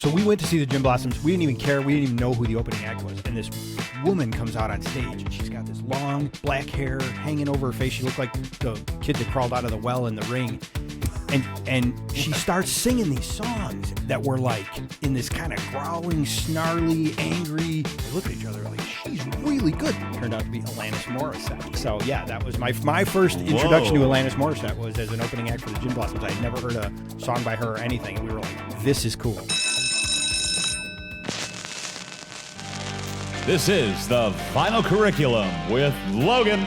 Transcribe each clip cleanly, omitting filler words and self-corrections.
So we went to see the Gin Blossoms. We didn't even care. We didn't even know who the opening act was. And this woman comes out on stage, and she's got this long black hair hanging over her face. She looked like the kid that crawled out of the well in The Ring. And she starts singing these songs that were like in this kind of growling, snarly, angry. They look at each other like, she's really good. Turned out to be Alanis Morissette. So yeah, that was my first introduction to Alanis Morissette was as an opening act for the Gin Blossoms. I had never heard a song by her or anything, and we were like, this is cool. This is the Final Curriculum with Logan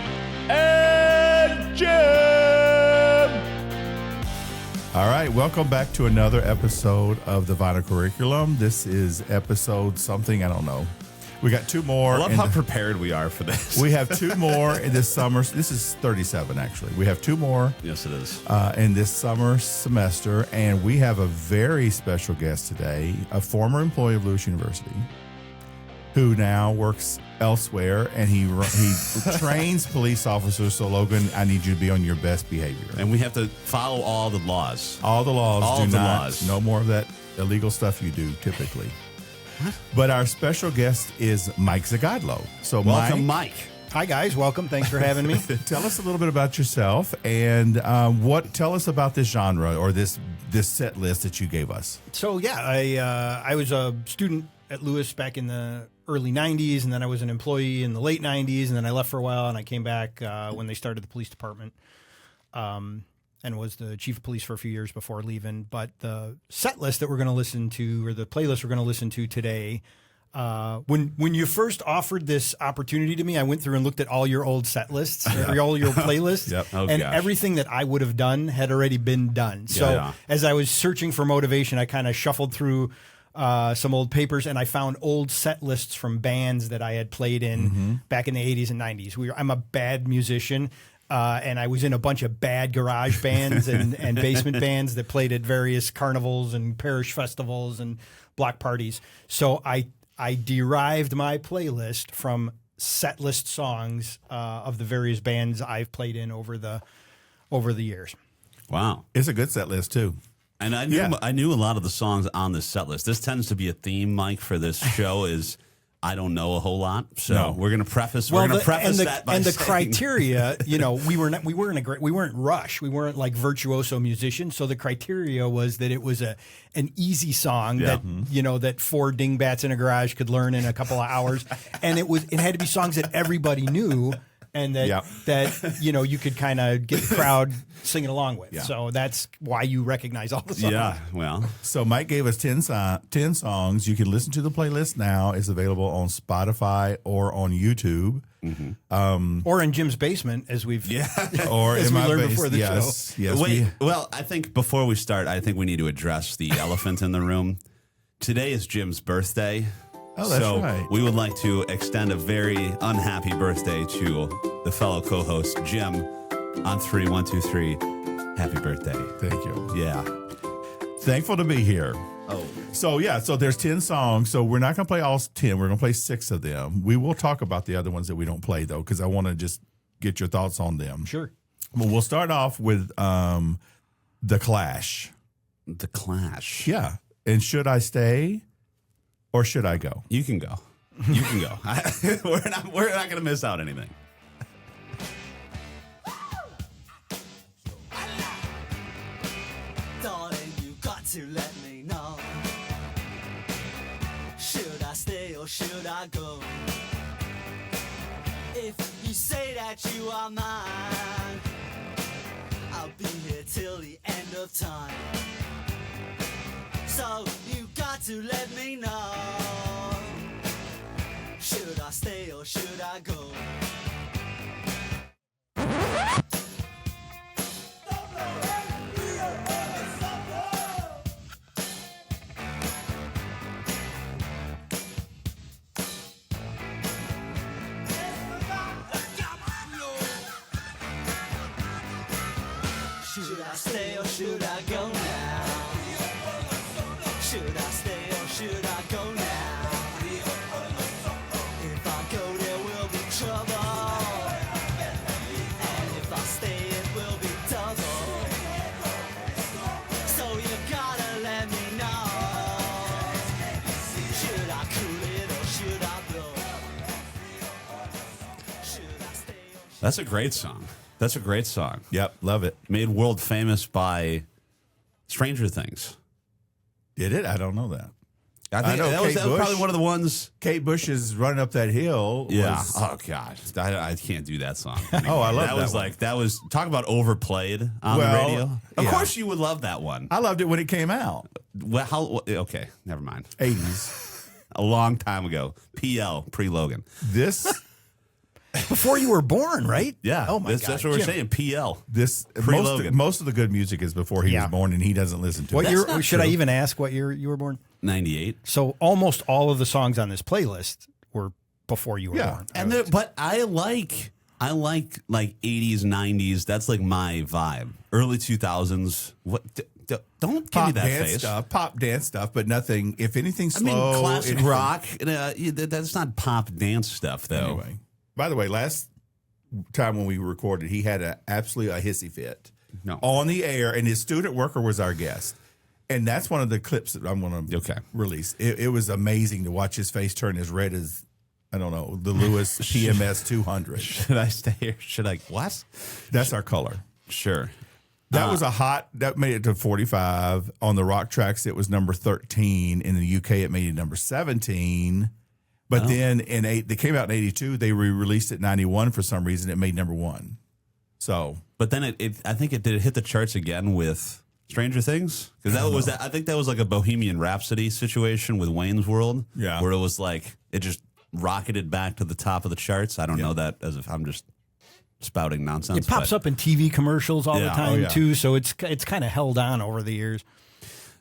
and Jim. All right, welcome back to another episode of the Vinyl Curriculum. This is episode something, I don't know. We got two more. I love how prepared we are for this. We have two more in this summer. This is 37, actually. We have two more. Yes, it is. In this summer semester, and we have a very special guest today, a former employee of Lewis University, who now works elsewhere, and he trains police officers. So, Logan, I need you to be on your best behavior. And we have to follow all the laws. All the laws. All do the not, laws. No more of that illegal stuff you do, typically. But our special guest is Mike Zagadlo. So, Welcome, Mike. Hi, guys. Welcome. Thanks for having me. Tell us a little bit about yourself, and tell us about this genre or this set list that you gave us. So, yeah, I was a student at Lewis back in the early 90s, and then I was an employee in the late 90s, and then I left for a while, and I came back when they started the police department and was the chief of police for a few years before leaving. But the set list that we're going to listen to, or the playlist we're going to listen to today, when you first offered this opportunity to me, I went through and looked at all your old set lists, all your playlists, Yep. and everything that I would have done had already been done. So as I was searching for motivation, I kind of shuffled through some old papers, and I found old set lists from bands that I had played in back in the 80s and 90s. I'm a bad musician, and I was in a bunch of bad garage bands and basement bands that played at various carnivals and parish festivals and block parties. So I derived my playlist from set list songs of the various bands I've played in over the years. Wow. It's a good set list, too. And I knew a lot of the songs on this set list. This tends to be a theme, Mike, for this show is I don't know a whole lot. So we're going to preface that by the saying, criteria, we weren't Rush. We weren't like virtuoso musicians. So the criteria was that it was an easy song that that four dingbats in a garage could learn in a couple of hours, and it had to be songs that everybody knew. And that you could kind of get the crowd singing along with. Yeah. So that's why you recognize all the songs. Yeah, well. So Mike gave us 10 songs. You can listen to the playlist now. It's available on Spotify or on YouTube. Or in Jim's basement, as we've or as in we my learned base. before the Yes. show. Yes. Wait, well, I think before we start, I think we need to address the elephant in the room. Today is Jim's birthday. Oh, that's so right. We would like to extend a very unhappy birthday to the fellow co-host, Jim, on 3, 1, 2, 3. Happy birthday. Thank you. Yeah. Thankful to be here. Oh. So there's 10 songs. So we're not going to play all 10. We're going to play 6 of them. We will talk about the other ones that we don't play, though, because I want to just get your thoughts on them. Sure. Well, we'll start off with The Clash. The Clash. Yeah. And Should I Stay or Should I Go? You can go. You can go. We're not going to miss out anything. Darling, you got to let me know. Should I stay or should I go? If you say that you are mine, I'll be here till the end of time. So you got to let me know. Should I stay or should I go? Should I stay or should I go now? Should I stay or should I go now? If I go there will be trouble. That's a great song. That's a great song. Yep, love it. Made world famous by Stranger Things. Did it? I don't know that. I think that was probably one of the ones. Kate Bush is running up that hill. Yeah. Oh God, I can't do that song. Oh, I love that. That was talk about overplayed on the radio. Of course, you would love that one. I loved it when it came out. Well, okay, never mind. 80s, a long time ago. PL pre-Logan. This. Before you were born, right? Yeah. Oh my God. That's what we're saying. PL. This most of the good music is before he was born, and he doesn't listen to it. What year? Should I even ask what year you were born? 98. So almost all of the songs on this playlist were before you were born. And but I like like 80s, 90s. That's like my vibe. Early 2000s. What? Don't give me that face. Pop dance stuff, but nothing. If anything slow, classic rock. That's not pop dance stuff, though. Anyway. By the way, last time when we recorded, he had absolutely a hissy fit on the air, and his student worker was our guest. And that's one of the clips that I'm going to release. It was amazing to watch his face turn as red as, I don't know, the Lewis PMS 200. Should I stay here? Should I? What? That's our color. Sure. That was that made it to 45. On the rock tracks, it was number 13. In the UK, it made it number 17. But then they came out in 82. They re-released it in 91 for some reason. It made number 1. So, but then I think it hit the charts again with Stranger Things, because I think that was like a Bohemian Rhapsody situation with Wayne's World, where it was like it just rocketed back to the top of the charts. I don't know that as if I'm just spouting nonsense. It pops up in TV commercials all the time too, so it's kind of held on over the years.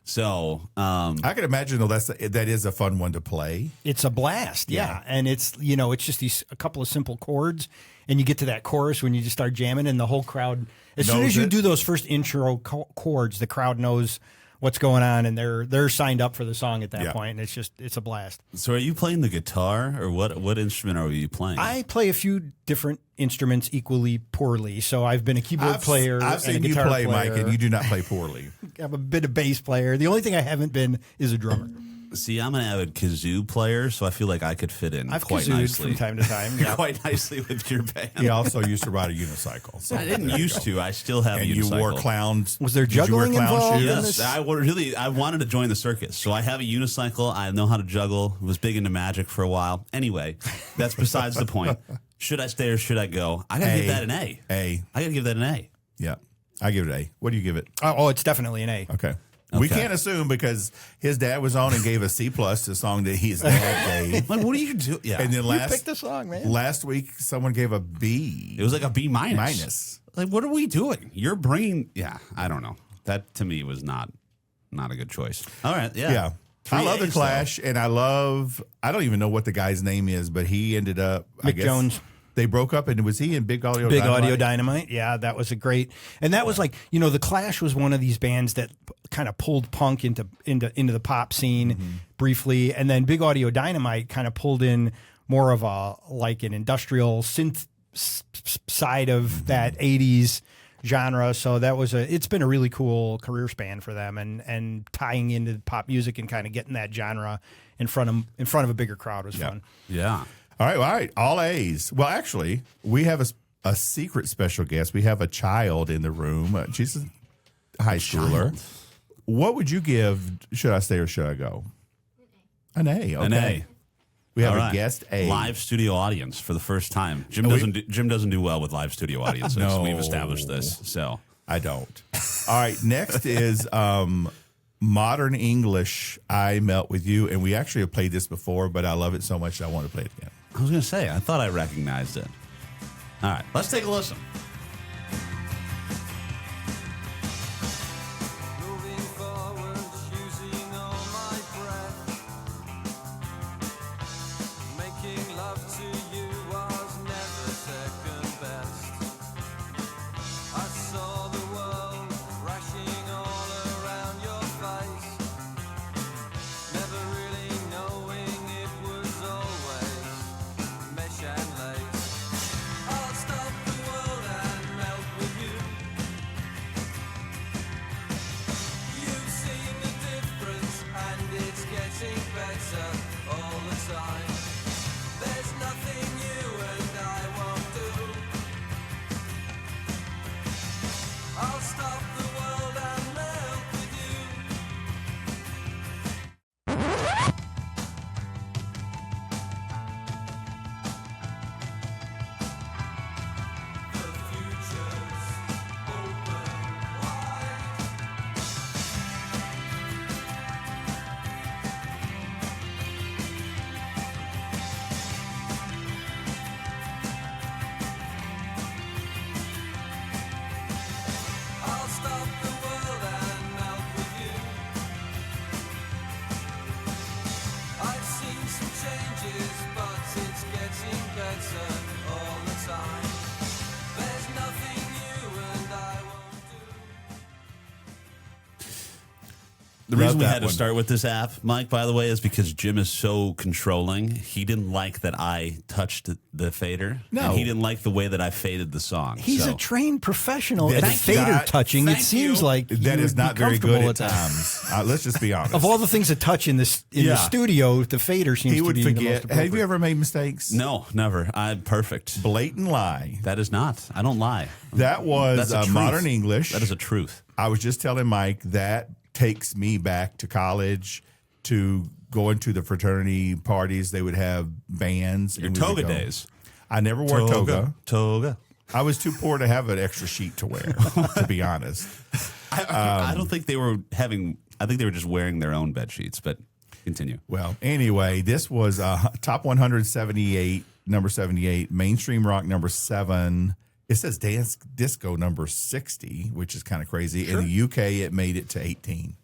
So I can imagine though that is a fun one to play. It's a blast, and it's it's just a couple of simple chords, and you get to that chorus when you just start jamming, and the whole crowd. As soon as you do those first intro chords, the crowd knows what's going on, and they're signed up for the song at that point, and it's a blast. So, are you playing the guitar, or what instrument are you playing? I play a few different instruments equally poorly. So I've been a keyboard player. I've seen you play, Mike, and you do not play poorly. I'm a bit of bass player. The only thing I haven't been is a drummer. See, I'm an avid kazoo player, so I feel like I could fit in quite nicely from time to time. Quite nicely with your band. He also used to ride a unicycle. So I didn't used to. I still have a unicycle. And you wore clowns. Was there juggling involved? Yes, I wanted to join the circus. So I have a unicycle. I know how to juggle. Was big into magic for a while. Anyway, that's besides the point. Should I stay or should I go? I got to give that an A. I got to give that an A. Yeah. I give it an A. What do you give it? Oh, it's definitely an A. Okay. We can't assume because his dad was on and gave a C+ to a song that his dad gave. Like, what do you do? Yeah. And then you picked the song, man. Last week, someone gave a B. It was like a B-. Like, what are we doing? You're bringing... Yeah, I don't know. That, to me, was not a good choice. All right, yeah. I love The Clash, and I don't even know what the guy's name is, but he ended up... Mick Jones. They broke up, and was he in Big Audio Dynamite? Big Audio Dynamite, yeah, that was a great... And that was like, The Clash was one of these bands that kind of pulled punk into the pop scene briefly, and then Big Audio Dynamite kind of pulled in more of an industrial synth side of that 80s genre. So it's been a really cool career span for them, and tying into pop music and kind of getting that genre in front of a bigger crowd was fun. Yeah. All right. All A's. Well, actually, we have a secret special guest. We have a child in the room. She's a high schooler. What would you give? Should I stay or should I go? An A. Okay. An A. We have a guest A. Live studio audience for the first time. Jim doesn't do well with live studio audiences. No. We've established this. So I don't. All right. Next is Modern English. I Melt With You, and we actually have played this before, but I love it so much that I want to play it again. I was going to say, I thought I recognized it. All right, let's take a listen. Moving forward, using all my breath. Making love to you was never second best. I saw the world crashing all around your face. Never really knowing it was always mesh and lace. I'll stop the world and melt with you. You've seen the difference and it's getting better all the time. There's nothing you and I won't do. The reason we had to start with this app, Mike, by the way, is because Jim is so controlling. He didn't like that I touched the fader. No. And he didn't like the way that I faded the song. He's a trained professional at fader God, touching. It seems like that you is would not be very good at comfortable times. Let's just be honest. Of all the things to touch in the studio, the fader seems he to would be the most forget. appropriate. Have you ever made mistakes? No, never. I'm perfect. Blatant lie. That is not. I don't lie. That was That's a truth. modern English. That is a truth. I was just telling Mike that takes me back to college, to going to the fraternity parties. They would have bands. Your and we would toga go. days. I never wore toga. Toga. I was too poor to have an extra sheet to wear, to be honest. I don't think they were having. I think they were just wearing their own bed sheets. But continue. Well, anyway, this was top 178, number 78, mainstream rock number 7. It says dance disco number 60, which is kind of crazy. Sure. In the UK, it made it to 18.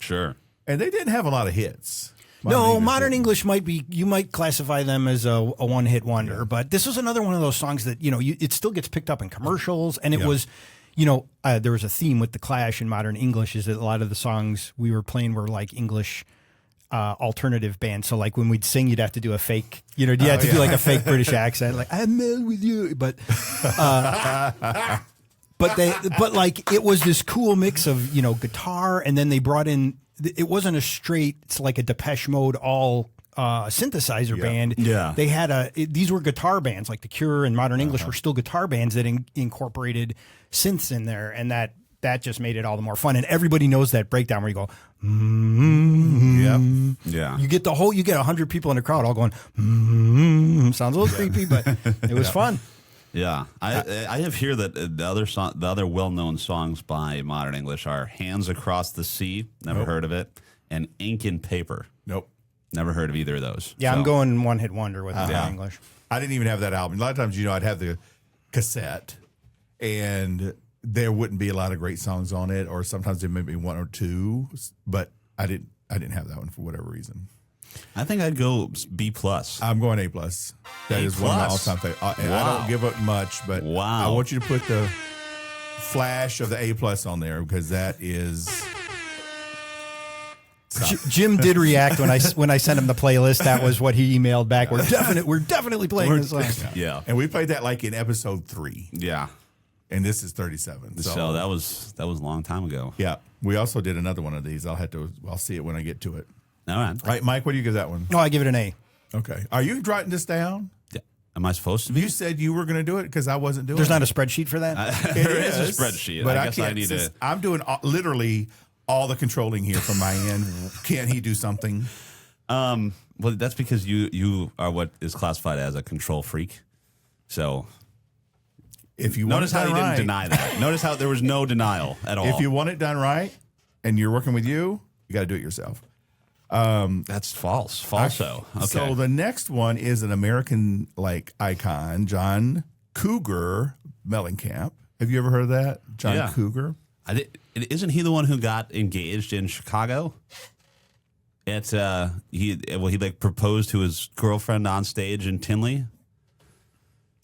Sure. And they didn't have a lot of hits. Modern English might be, you might classify them as a one-hit wonder, but this was another one of those songs that, it still gets picked up in commercials, and it was, there was a theme with the Clash in Modern English, is that a lot of the songs we were playing were like English alternative bands. So like when we'd sing, you'd have to do a fake, you had to do like a fake British accent, like I'm in with you, but like it was this cool mix of guitar, and then they brought in. It wasn't a straight. It's like a Depeche Mode all synthesizer band. Yeah, they had these were guitar bands, like The Cure and Modern English were still guitar bands that incorporated synths in there, and that just made it all the more fun. And everybody knows that breakdown where you go, yeah. You get 100 people in the crowd all going, sounds a little creepy, but it was fun. Yeah, I have here that the other well-known songs by Modern English are "Hands Across the Sea," never heard of it, and "Ink and Paper." Nope, never heard of either of those. Yeah, I'm going one-hit wonder with Modern English. I didn't even have that album. A lot of times, I'd have the cassette, and there wouldn't be a lot of great songs on it, or sometimes there may be one or two, but I didn't have that one for whatever reason. I think I'd go B+. I'm going A+. That is one of my all-time favorites. I don't give up much, but I want you to put the flash of the A+ on there, because that is... Jim did react when I sent him the playlist. That was what he emailed back. We're definitely playing this song. Yeah. And we played that like in episode 3. Yeah. And this is 37. So that was a long time ago. Yeah. We also did another one of these. I'll see it when I get to it. All right. All right, Mike, what do you give that one? No, I give it an A. Okay. Are you writing this down? Yeah. Am I supposed to be? You said you were going to do it because I wasn't doing There's it. not a spreadsheet for that? There is a spreadsheet. But I guess I need to. I'm doing literally all the controlling here from my end. Can't he do something? Well, that's because you are what is classified as a control freak. So if you notice how you didn't deny that. Notice how there was no denial at all. If you want it done right, and you're working with you got to do it yourself. That's false. Falso. Okay. So the next one is an American icon, John Cougar Mellencamp. Have you ever heard of that? John Cougar? Isn't he the one who got engaged in Chicago? He proposed to his girlfriend on stage in Tinley.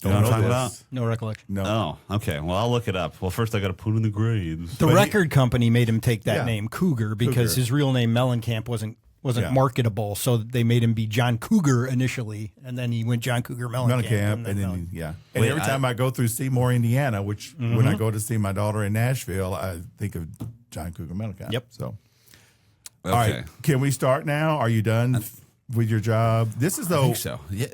Don't know what I'm know talking this. about? No recollection. No. Oh, okay. Well, I'll look it up. Well, first I got to put in the grades. The record company made him take that Yeah. name Cougar because Cougar. his real name Mellencamp wasn't marketable, so they made him be John Cougar initially, and then he went John Cougar Mellencamp. And every time I go through Seymour, Indiana, which when I go to see my daughter in Nashville, I think of John Cougar Mellencamp. Yep. So, Okay. all right, can we start now? Are you done with your job? This is I think so. Yeah,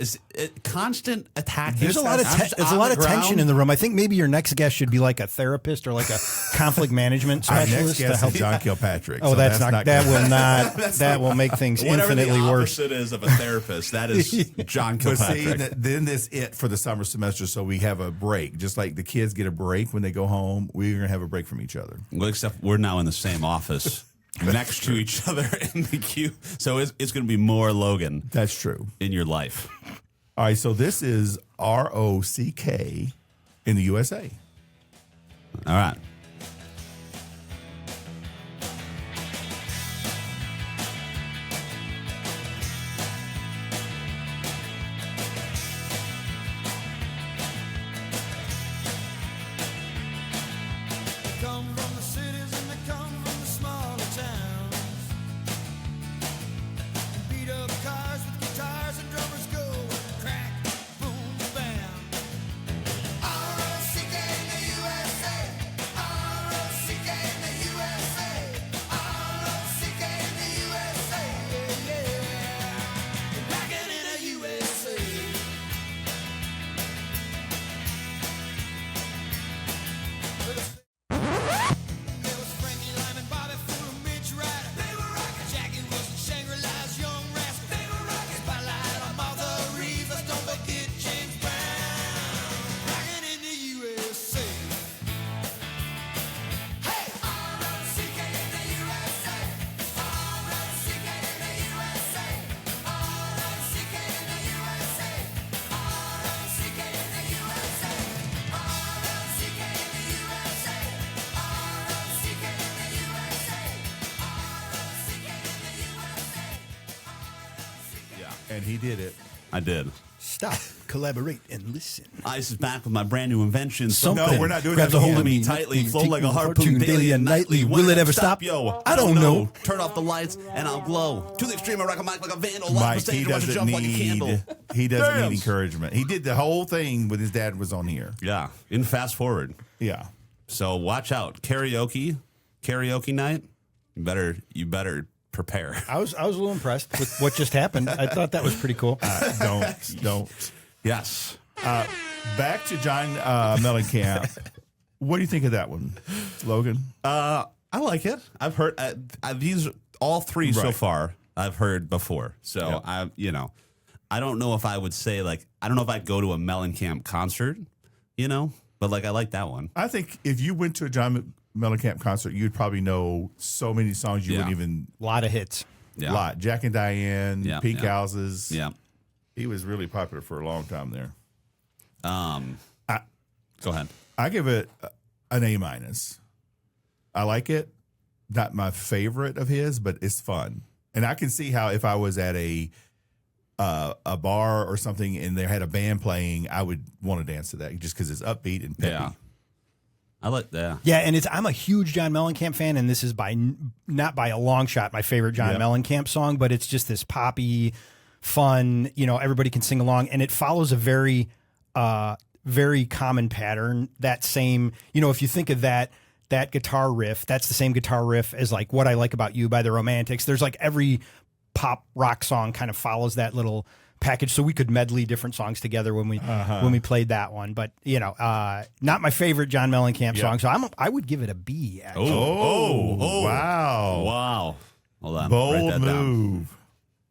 constant attack. There's a lot of tension in the room. I think maybe your next guest should be like a therapist or like a conflict management our specialist next to guest help. is John Kilpatrick. Oh, so that will not. That will make things Whatever infinitely the worse. opposite is of a therapist, that is John But see, Kilpatrick. then this it for the summer semester, so we have a break. Just like the kids get a break when they go home, we're going to have a break from each other. Well, except we're now in the same office. Next to each other in the queue. So it's going to be more Logan That's true. in your life. All right, so this is ROCK in the USA. All right. They come from the cities and they come from the smaller towns. And he did it. I did. Stop, collaborate, and listen. Ice is back with my brand new invention. Something. No, we're not doing Grabs that a hold again. of me Tightly, flow take like a me harpoon daily and nightly. Will it ever stop? Yo, I don't know. Turn off the lights and I'll glow. To the extreme, I rock a mic like a vandal. Mike, he doesn't jump like a candle. need. He doesn't Dance. need encouragement. He did the whole thing when his dad was on here. Yeah, in fast forward. Yeah. So watch out, karaoke night. You better prepare. I was a little impressed with what just happened. I thought that was pretty cool. Don't. Yes. Back to John Mellencamp. What do you think of that one, Logan? I like it. I've heard these all three so Right. far. I've heard before. So I don't know if I would say I don't know if I'd go to a Mellencamp concert, but I like that one. I think if you went to a John Mellencamp concert, you'd probably know so many songs you Yeah. wouldn't even. A lot of hits. Yeah. Lot. Jack and Diane, Yeah, Pink yeah. Houses. Yeah. He was really popular for a long time there. Go ahead. I give it an A-. I like it. Not my favorite of his, but it's fun. And I can see how if I was at a bar or something and they had a band playing, I would want to dance to that just because it's upbeat and peppy. Yeah. I like that. Yeah, and I'm a huge John Mellencamp fan, and this is not by a long shot my favorite John Yep. Mellencamp song, but it's just this poppy, fun. Everybody can sing along, and it follows a very, very common pattern. That same, if you think of that guitar riff, that's the same guitar riff as What I Like About You by the Romantics. There's every pop rock song kind of follows that little package, so we could medley different songs together when we played that one. But not my favorite John Mellencamp song, so I would give it a B. Actually. Oh, wow. Wow. Hold on. Write Bold that down. move.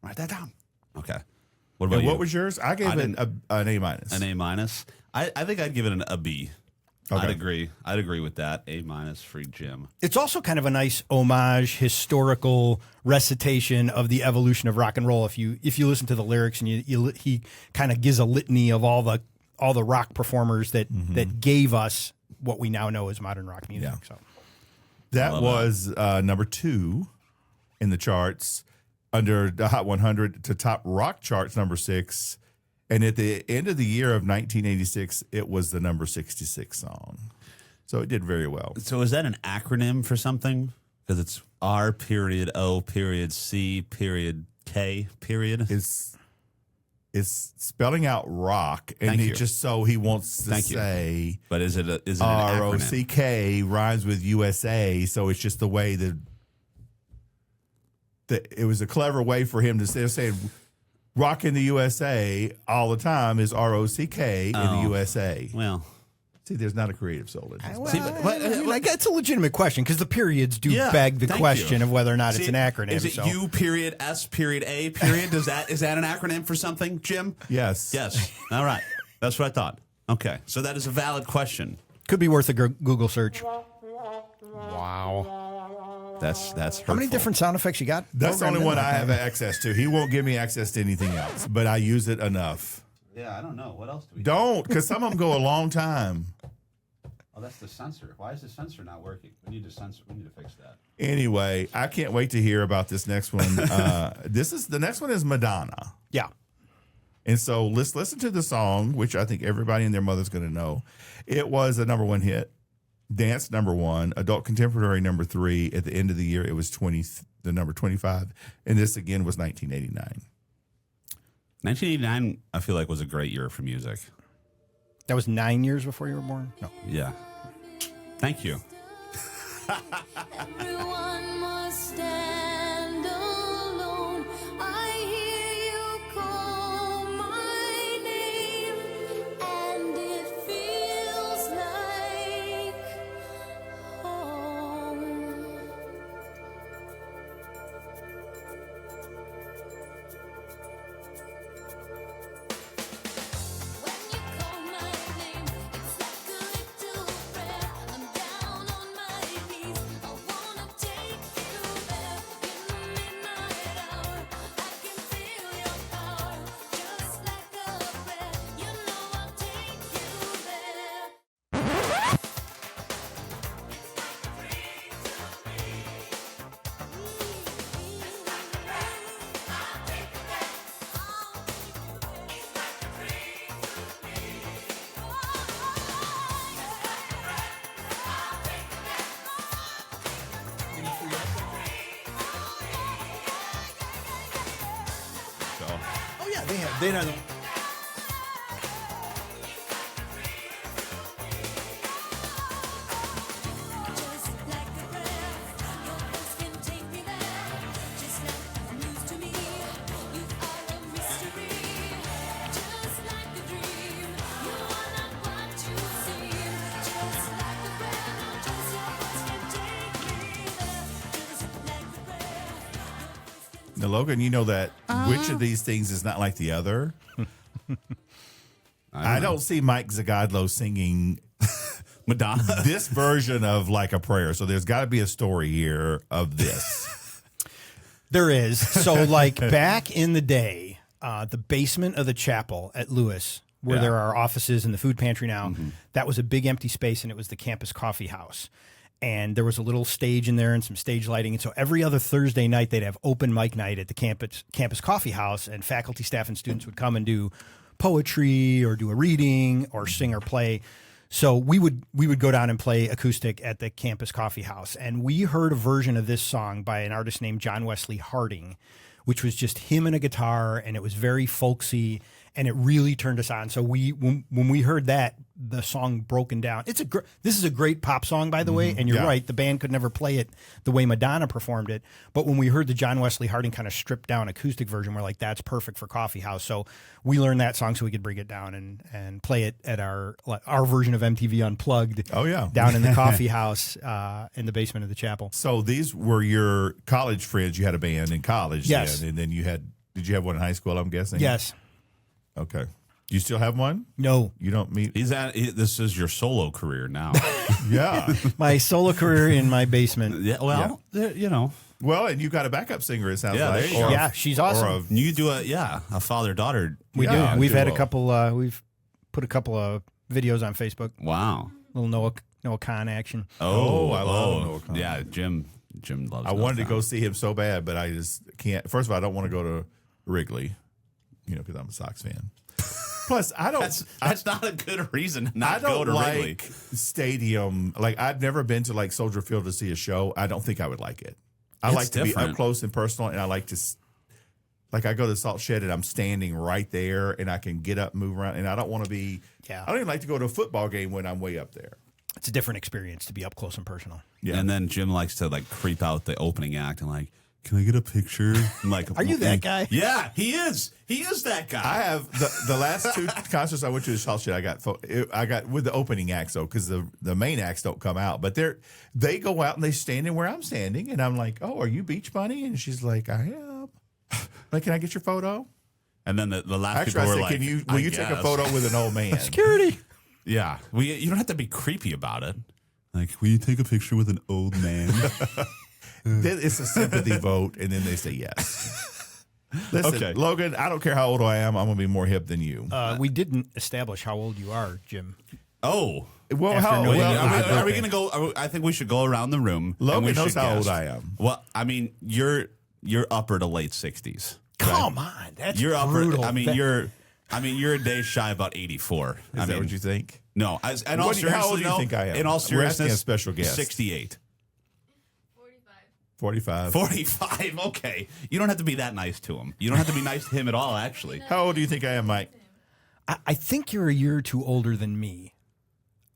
Write that down. Okay. What about And you? what was yours? I gave it an A-. An A-. I think I'd give it a B. Okay. I'd agree with that. A- for Jim. It's also kind of a nice homage, historical recitation of the evolution of rock and roll. If you listen to the lyrics, and he kind of gives a litany of all the rock performers that gave us what we now know as modern rock music. Yeah. So That was number 2 in the charts under the Hot 100 to top rock charts, number 6. And at the end of the year of 1986, it was the number 66 song. So it did very well. So is that an acronym for something? Because it's R period O period C period K period. It's spelling out rock, and Thank he you. wants to Thank you. say But is it an acronym? ROCK rhymes with USA, so it's just the way that it was a clever way for him to say rock in the USA all the time is ROCK in the USA. Well, See, there's not a creative soul in this. it's a legitimate question because the periods do Yeah, beg the thank question you. of whether or not it's an acronym. Is it U period S period A period? Is that an acronym for something, Jim? Yes. Yes. All right. That's what I thought. Okay. So that is a valid question. Could be worth a Google search. Wow. That's hurtful. How many different sound effects you got? That's the only programmed one in? I have access to. He won't give me access to anything else, but I use it enough. Yeah, I don't know. What else do we Don't, because some of them go a long time. Oh, that's the sensor. Why is the sensor not working? We need to fix that. Anyway, I can't wait to hear about this next one. The next one is Madonna. Yeah. And so let's listen to the song, which I think everybody and their mother's going to know. It was a number 1 hit, dance number 1, adult contemporary number 3. At the end of the year, it was the number 25. And this again was 1989. 1989, I feel like, was a great year for music. That was 9 years before you were born? No. Yeah. Thank you. Everyone must stand alone. I hear you call my name, and it feels like home. When you call my name, it's like a little prayer. I'm down on my knees. I wanna take So Oh yeah, they have. They know. Just like a breath, your voice can take me there. Just like news to me, you are a mystery. Just like a dream, you are not what you seem. Just like a breath, just your voice can take me there. Just like a breath. Now, Logan, you know that which of these things is not like the other? I don't see Mike Zagadlo singing Madonna. this version of like a prayer. So there's got to be a story here of this. There is. So, like back in the day, the basement of the chapel at Lewis, where there are offices and the food pantry now, that was a big empty space, and it was the campus coffee house. And there was a little stage in there and some stage lighting. And so every other Thursday night, they'd have open mic night at the campus coffee house, and faculty, staff, and students would come and do poetry or do a reading or sing or play. So we would go down and play acoustic at the campus coffee house. And we heard a version of this song by an artist named John Wesley Harding, which was just him and a guitar, and it was very folksy, and it really turned us on. So when we heard that, the song broken down. This is a great pop song, by the way, and you're right, the band could never play it the way Madonna performed it. But when we heard the John Wesley Harding kind of stripped down acoustic version, we're like, that's perfect for coffee house. So we learned that song so we could bring it down and play it at our version of MTV Unplugged. Oh, yeah. Down in the coffee house in the basement of the chapel. So these were your college friends. You had a band in college. Yes. Then, and then did you have one in high school, I'm guessing? Yes. Okay. Do you still have one? No. You don't meet? This is your solo career now. Yeah. My solo career in my basement. Yeah, well, you know. Well, and you got a backup singer, it sounds like. there you go. Yeah, she's awesome. Or You do a father-daughter. We Yeah, do. We've had a duo. couple. We've put a couple of videos on Facebook. Wow. Little Noah Khan action. Oh, I love Noah Khan. Yeah, Jim loves. I wanted to go see him so bad, but I just can't. First of all, I don't want to go to Wrigley, because I'm a Sox fan. Plus, I don't. That's not a good reason to not I don't go to like Wrigley. stadium. Like, I've never been to like Soldier Field to see a show. I don't think I would like it. I It's like to be different. up close and personal, and I like to. Like, I go to the Salt Shed and I'm standing right there, and I can get up, and move around, and I don't want to be. Yeah. I don't even like to go to a football game when I'm way up there. It's a different experience to be up close and personal. Yeah. And then Jim likes to like creep out the opening act and like, can I get a picture? I'm like, Are you that guy? Yeah, he is. He is that guy. I have the last two concerts I went to the Salt Shed. I got with the opening acts though, because the main acts don't come out, but they go out and they stand in where I'm standing, and I'm like, oh, are you Beach Bunny? And she's like, I am. Like, can I get your photo? And then the last Actually, people I were said, like, will you take a photo with an old man? Security. Yeah, you don't have to be creepy about it. Like, will you take a picture with an old man? Then it's a sympathy vote, and then they say yes. Listen, Okay. Logan, I don't care how old I am. I'm going to be more hip than you. We didn't establish how old you are, Jim. Oh. Well, after how knowing well, you- Are we going to go? I think we should go around the room. and Logan we knows should how old guess. I am. Well, I mean, you're upper to late 60s. Come on, that's You're brutal. upper. I mean, you're a day shy about 84. Is that what you think? No, in all What do you- how old seriousnly, do you think I am? In all We're asking a seriousness, special guest. 68. 45. 45. Okay, you don't have to be that nice to him. You don't have to be nice to him at all. Actually, How old do you think I am, Mike? I think you're a year or two older than me.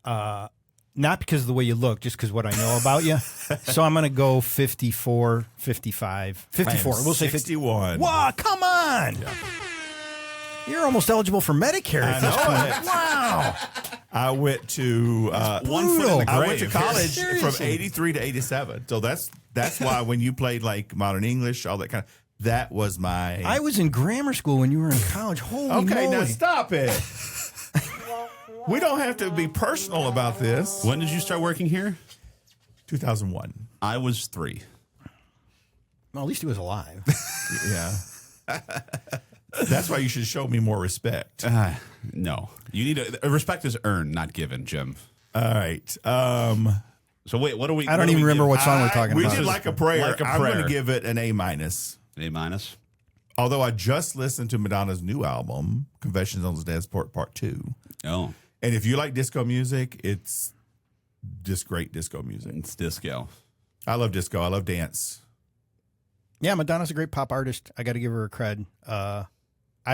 Not because of the way you look, just because what I know about you. So I'm going to go 54, 55, 54. We'll say 50. 61. Wow, come on. You're almost eligible for Medicare at this point. Wow. I went to one foot in the grave. I went to college from Seriously. 83 to 87. So that's why when you played like modern English, all that kind of, that was my. I was in grammar school when you were in college. Holy Okay, moly. now stop it. We don't have to be personal about this. when did you start working here? 2001. I was 3. Well, at least he was alive. Yeah. That's why you should show me more respect. No, you need respect is earned, not given, Jim. All right. So wait, what are we? I don't even remember what song we're talking we about. did like a prayer. Like a I'm going prayer. to give it an A minus. A minus. Although I just listened to Madonna's new album, Confessions on the Dance Part 2. Oh, And if you like disco music, it's just great disco music. it's disco. I love disco. I love dance. Yeah, Madonna's a great pop artist. I got to give her a cred.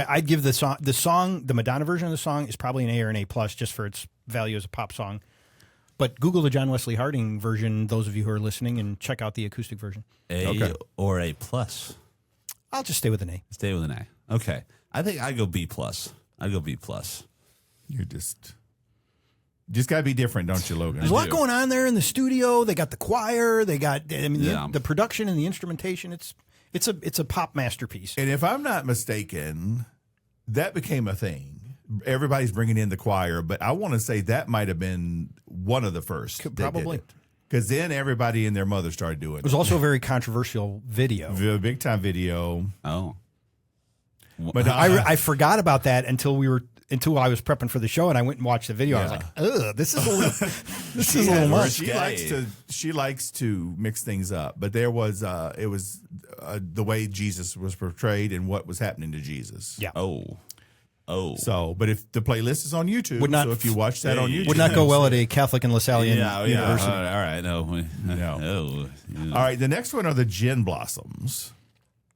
I'd give the song, the Madonna version of the song is probably an A or an A plus just for its value as a pop song. But Google the John Wesley Harding version, those of you who are listening, and check out the acoustic version. A or A plus? I'll just stay with an A. Stay with an A. Okay. I think I go B plus. I go B plus. You're just got to be different, don't you, Logan? There's a lot going on there in the studio. They got the choir. They got, the production and the instrumentation. It's a pop masterpiece. And if I'm not mistaken, that became a thing. Everybody's bringing in the choir, but I want to say that might have been one of the first. Probably. Because then everybody and their mother started doing it. It was also a very controversial video. Big time video. Oh. But I forgot about that until I was prepping for the show, and I went and watched the video. I was like, ugh, this is a little much. She likes to mix things up, but there was it was the way Jesus was portrayed and what was happening to Jesus. Yeah. Oh. So, but if the playlist is on YouTube, so if you watch that on YouTube, would not go well at a Catholic and LaSallian university. All right. No. All right. The next one are the Gin Blossoms.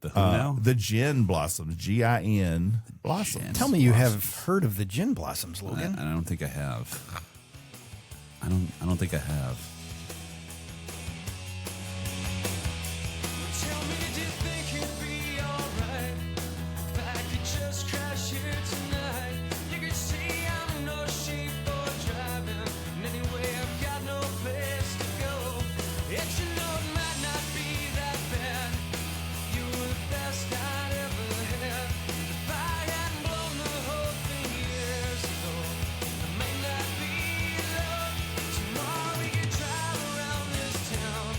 The who now? The Gin Blossoms. GIN Blossoms. Tell me you have heard of the Gin Blossoms, Logan. I don't think I have. I don't think I have. Tell me, do you think it'd be alright if I could just crash here tonight? You could see I'm no sheep for driving, and anyway I've got no place to go. It's it might not be that bad. You were the best I'd ever had. If I hadn't blown the whole thing years ago, I may not be alone. Tomorrow we could drive around this town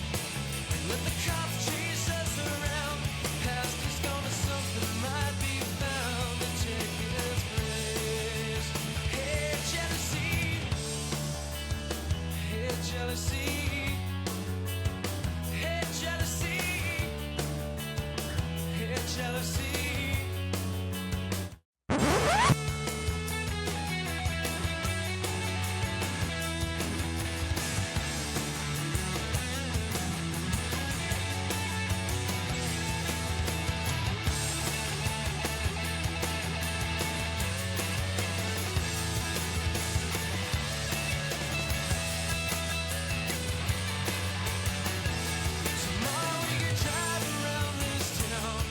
and let the cops chase us around. Past is gone to something might be found to take its place. Hey, jealousy. Hey, jealousy. Hey, jealousy. Hey, jealousy. Tomorrow we could drive around this town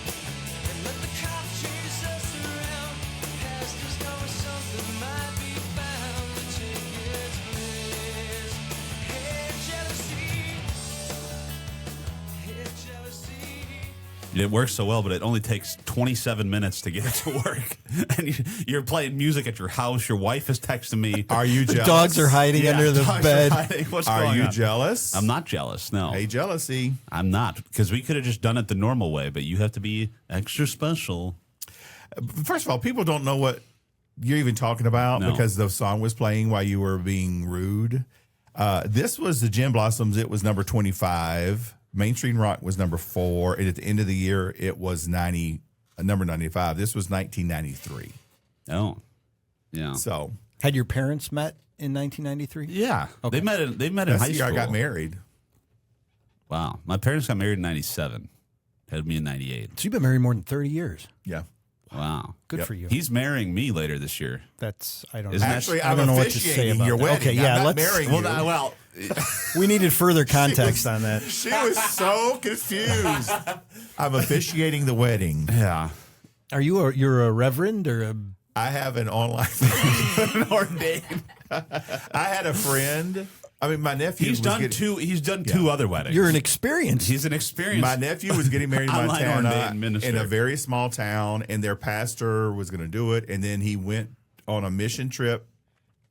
and let the cops chase us around. Past is gone, something might be found to take its place. Hey, jealousy. Hey, jealousy. It works so well, but it only takes 27 minutes to get it to work. And you're playing music at your house. Your wife is texting me. Are you jealous? Dogs are hiding under the dogs are bed. hiding. What's Are going you on? jealous? I'm not jealous. No. Hey, jealousy. I'm not, because we could have just done it the normal way, but you have to be extra special. First of all, people don't know what you're even talking about No. because the song was playing while you were being rude. This was the Gin Blossoms. It was number 25. Mainstream Rock was number 4. And at the end of the year, it was number 95. This was 1993. Oh, yeah. So Had your parents met in 1993? Yeah. Okay. They met in that's high the year school. I got married. Wow. My parents got married in 97. Had me in 98. So you've been married more than 30 years. Yeah. Wow. Good Yep. for you. He's marrying me later this year. I don't Isn't know. that- Actually, I I'm don't know what to say officiating about your that. wedding. Okay, yeah, I'm not let's. marrying you. We needed further context on that. She was so confused. I'm officiating the wedding. Yeah. Are you're a reverend or a? I have an online Ordained. I had a friend. I mean, my nephew. He's done two other weddings. You're an experience. He's an experience. My nephew was getting married in Online Montana ordained minister. in a very small town, and their pastor was going to do it. And then he went on a mission trip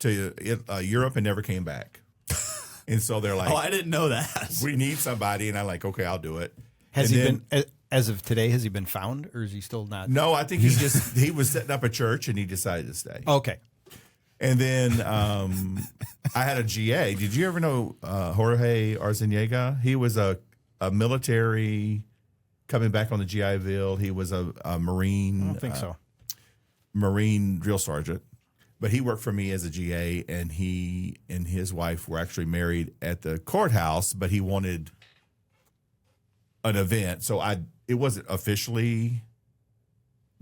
to Europe and never came back. And so they're like, Oh, I didn't know that. we need somebody. And I'm like, okay, I'll do it. Has And he then- been, as of today, has he been found or is he still not? No, I think he was setting up a church and he decided to stay. Okay. And then I had a GA. Did you ever know Jorge Arciniega? He was a military coming back on the GI Bill. He was a Marine. I don't think so. Marine drill sergeant. But he worked for me as a GA, and he and his wife were actually married at the courthouse, but he wanted an event. So it wasn't officially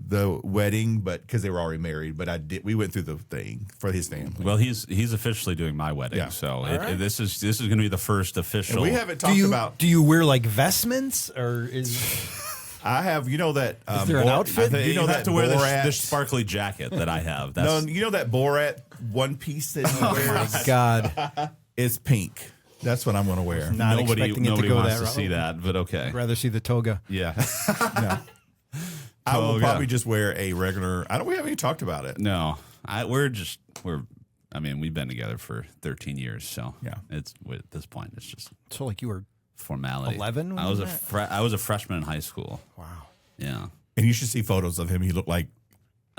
the wedding, but because they were already married. But we went through the thing for his family. Well, he's officially doing my wedding, Yeah. so this is going to be the first official. And we haven't talked about. Do you wear like vestments or is? I have, you know that. Is there an outfit? You know you that have to wear Borat, this sparkly jacket that I have. No, That's, you know that Borat one piece that he wears. My God, It's pink. That's what I'm going to wear. not expecting it to go wants that to route. see that, but okay. I'd rather see the toga. Yeah. I will Oh, probably yeah. just wear a regular. We haven't even talked about it. No, we've been together for 13 years, so Yeah. It's at this point it's just So like you were formality. 11 when I was that? I was a freshman in high school. wow. Yeah, And you should see photos of him. He looked like,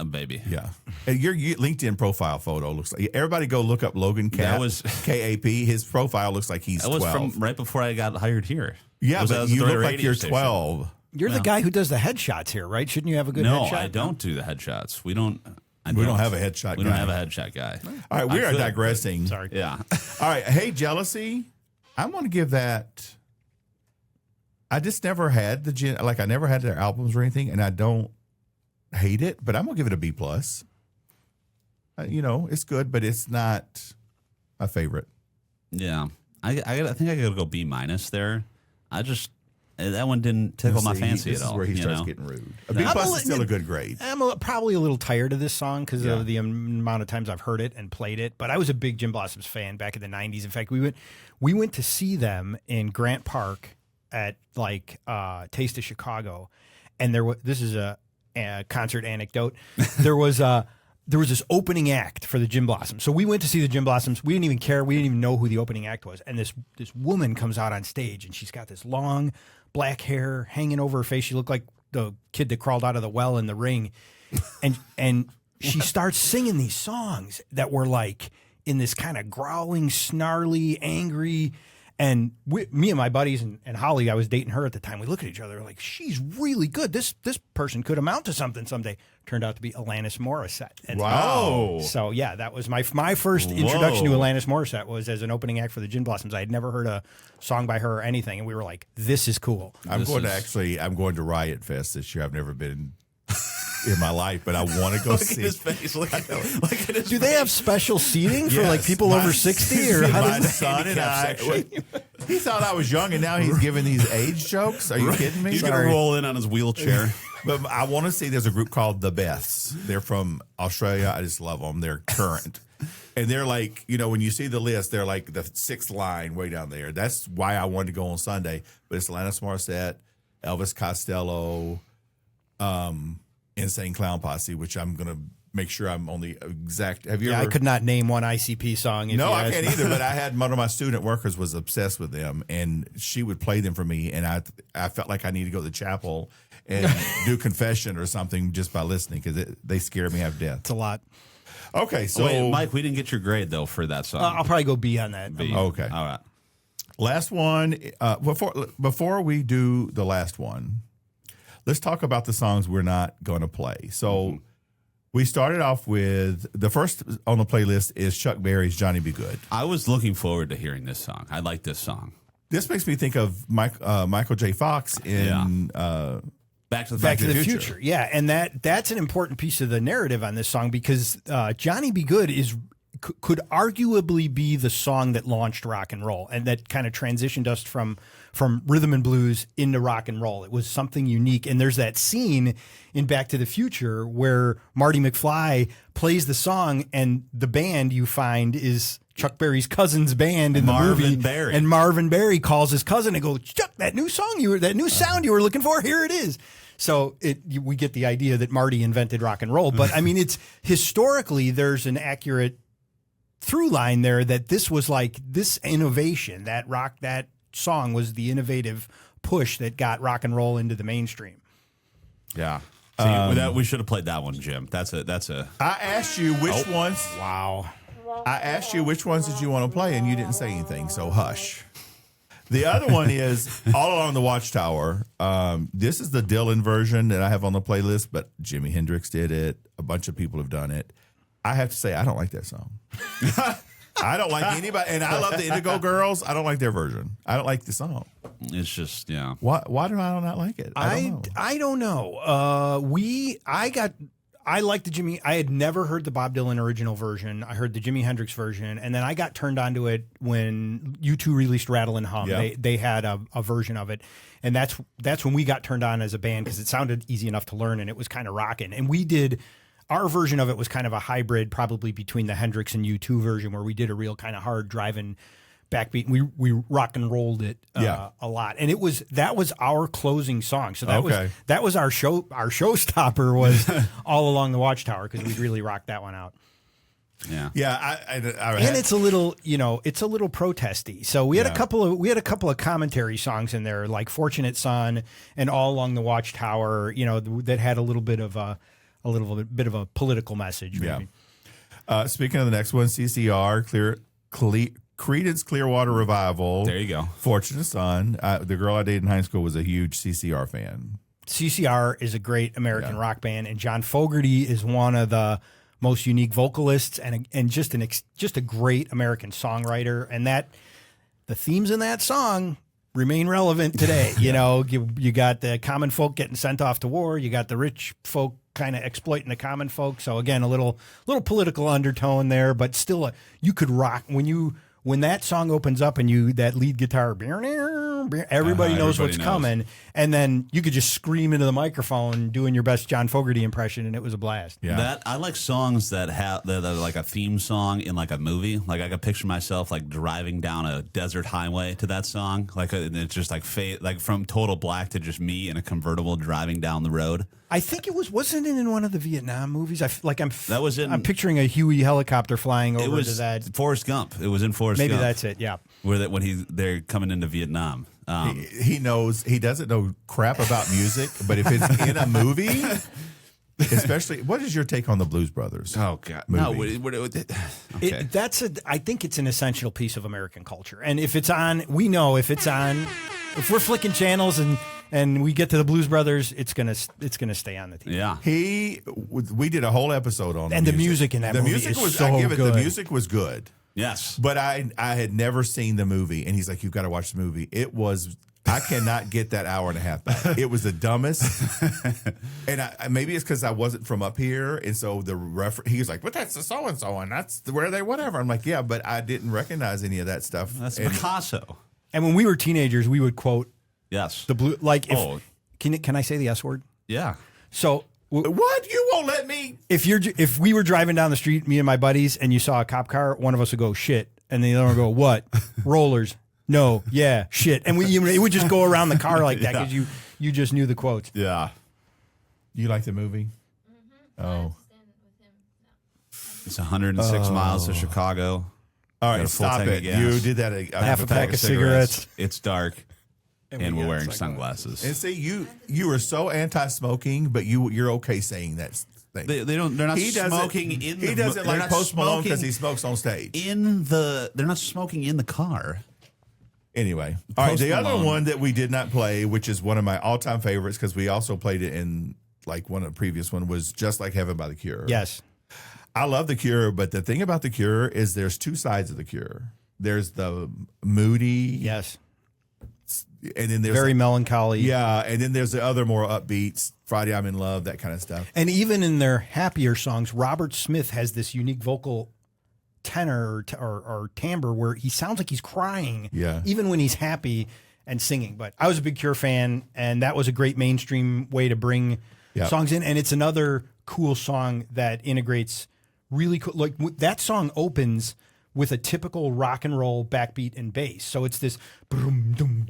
a baby. yeah. And your LinkedIn profile photo looks like. Everybody go look up Logan Cap. That was- KAP. His profile looks like he's That was 12. from right before I got hired here. Yeah, That but was you during look a like radio you're station. 12. You're the guy who does the headshots here, right? Shouldn't you have a good No, headshot? I don't do the headshots. We don't We don't have a headshot We guy. don't have a headshot guy. All right, we I are could, digressing. Sorry. Yeah. All right, hey, Jealousy. I'm going to give that. I just never had I never had their albums or anything, and I don't hate it, but I'm going to give it a B plus. It's good, but it's not my favorite. Yeah. I think I gotta go B minus there. That one didn't tickle my See, fancy this at all. is where he you starts know? getting rude. A B plus is still a good grade. I'm probably a little tired of this song because Yeah. of the amount of times I've heard it and played it. But I was a big Jim Blossoms fan back in the '90s. In fact, we went to see them in Grant Park at Taste of Chicago, and this is a concert anecdote. There was this opening act for the Jim Blossoms. So we went to see the Jim Blossoms. We didn't even care. We didn't even know who the opening act was. And this woman comes out on stage, and she's got this long black hair hanging over her face. She looked like the kid that crawled out of the well in The Ring. And she starts singing these songs that were like in this kind of growling, snarly, angry. And me and my buddies and Holly, I was dating her at the time. We look at each other like, she's really good. This person could amount to something someday. Turned out to be Alanis Morissette. And Wow. So yeah, that was my first introduction to Alanis Morissette was as an opening act for the Gin Blossoms. I had never heard a song by her or anything, and we were like, "This is cool." I'm going to Riot Fest this year. I've never been in my life, but I want to go Look see. at his face. Look at his Do they have special seating for like Yes, people my- over 60 or how my does son and I? section. He thought I was young, and now he's giving these age jokes. Are you kidding me? He's gonna roll in on his wheelchair. But I want to see. There's a group called the Beths. They're from Australia. I just love them. They're current, and they're like, when you see the list, they're like the sixth line way down there. That's why I wanted to go on Sunday. But it's Alanis Morissette, Elvis Costello, Insane Clown Posse, which I'm gonna make sure I'm on the exact. Have you Yeah, ever? I could not name one ICP song. No, I can't either. But I had one of my student workers was obsessed with them, and she would play them for me, and I felt like I needed to go to the chapel and do confession or something just by listening because they scared me half death. It's a lot. Okay, so Wait, Mike, we didn't get your grade though for that song. I'll probably go B on that. B. okay. All right. Last one. Before we do the last one, let's talk about the songs we're not going to play. So we started off with the first on the playlist is Chuck Berry's "Johnny Be Good." I was looking forward to hearing this song. I like this song. This makes me think of Michael J. Fox in Back to the Back to the Future. Yeah, and that's an important piece of the narrative on this song because Johnny Be Good could arguably be the song that launched rock and roll and that kind of transitioned us from rhythm and blues into rock and roll. It was something unique. And there's that scene in Back to the Future where Marty McFly plays the song and the band you find is Chuck Berry's cousin's band in the movie. Berry. And Marvin Berry calls his cousin and goes, "Chuck, that new sound you were looking for, here it is." So we get the idea that Marty invented rock and roll. But I mean, it's historically, there's an accurate through line there that this was like this innovation, that song was the innovative push that got rock and roll into the mainstream. Yeah. See, we should have played that one, Jim. That's a. I asked you which ones. Wow. I asked you which ones did you want to play, and you didn't say anything. So hush. The other one is All Along the Watchtower. This is the Dylan version that I have on the playlist, but Jimi Hendrix did it. A bunch of people have done it. I have to say, I don't like that song. I don't like anybody, and I love the Indigo Girls. I don't like their version. I don't like the song. It's just, yeah. Why do I not like it? I don't know. I liked the Jimi. I had never heard the Bob Dylan original version. I heard the Jimi Hendrix version, and then I got turned on to it when U2 released Rattle and Hum. Yeah. They had a version of it, and that's when we got turned on as a band because it sounded easy enough to learn and it was kind of rocking. And we did. Our version of it was kind of a hybrid, probably between the Hendrix and U2 version, where we did a real kind of hard driving backbeat. And we rock and rolled it a lot, and that was our closing song. So that was our show. Our showstopper was All Along the Watchtower because we really rocked that one out. Yeah, and it's a little, it's a little protesty. So we had a couple of commentary songs in there, like Fortunate Son and All Along the Watchtower. That had a little bit of a political message. Maybe. Yeah. Speaking of the next one, CCR, Creedence Clearwater Revival. There you go. Fortunate Son. The girl I dated in high school was a huge CCR fan. CCR is a great American rock band, and John Fogerty is one of the most unique vocalists and just a great American songwriter. And the themes in that song remain relevant today. You got the common folk getting sent off to war. You got the rich folk kind of exploiting the common folk. So again, a little political undertone there, but still you could rock when that song opens up and that lead guitar, everybody knows what's coming, and then you could just scream into the microphone doing your best John Fogerty impression, and it was a blast. Yeah, I like songs that are like a theme song in like a movie. Like I could picture myself like driving down a desert highway to that song, and it's just like from Total Black to just me in a convertible driving down the road. I think wasn't it in one of the Vietnam movies? I'm picturing a Huey helicopter flying over to that. Forrest Gump. It was in Forrest Gump. Maybe that's it. Yeah. When they're coming into Vietnam. He doesn't know crap about music, but if it's in a movie, especially, what is your take on the Blues Brothers? Oh God, movie? No. Okay. I think it's an essential piece of American culture, and if it's on, we know if it's on. If we're flicking channels and we get to the Blues Brothers, it's gonna stay on the TV. Yeah, we did a whole episode on the music in that movie. The music was good. Yes, but I had never seen the movie, and he's like, "You've got to watch the movie." It was. I cannot get that hour and a half back. It was the dumbest, and maybe it's because I wasn't from up here, and so he was like, "But that's the so and so, and that's where they whatever." I'm like, "Yeah," but I didn't recognize any of that stuff. That's Picasso. And when we were teenagers, we would quote, "Yes, the blue." Like, can I say the S word? Yeah. So what? You won't let me? If we were driving down the street, me and my buddies, and you saw a cop car, one of us would go shit, and the other one would go what? Rollers. No, yeah, shit, and it would just go around the car like that because you just knew the quotes. Yeah. You like the movie? Mm-hmm. Oh. It's 106 miles to Chicago. All right, stop it. You did that. Half a pack of cigarettes. It's dark, and we're wearing sunglasses. And see, you are so anti-smoking, but you're okay saying that thing. They're not smoking in the. He doesn't like Post Malone because he smokes on stage. They're not smoking in the car. Anyway, all right. The other one that we did not play, which is one of my all-time favorites, because we also played it in like one of the previous one, was Just Like Heaven by The Cure. Yes. I love The Cure, but the thing about The Cure is there's two sides of The Cure. There's the moody, yes, and then there's very melancholy, yeah, and then there's the other more upbeats, Friday I'm in Love, that kind of stuff. And even in their happier songs, Robert Smith has this unique vocal tenor or timbre where he sounds like he's crying, even when he's happy and singing. But I was a big Cure fan, and that was a great mainstream way to bring songs in. And it's another cool song that integrates really cool. Like that song opens with a typical rock and roll backbeat and bass. So it's this boom, doom,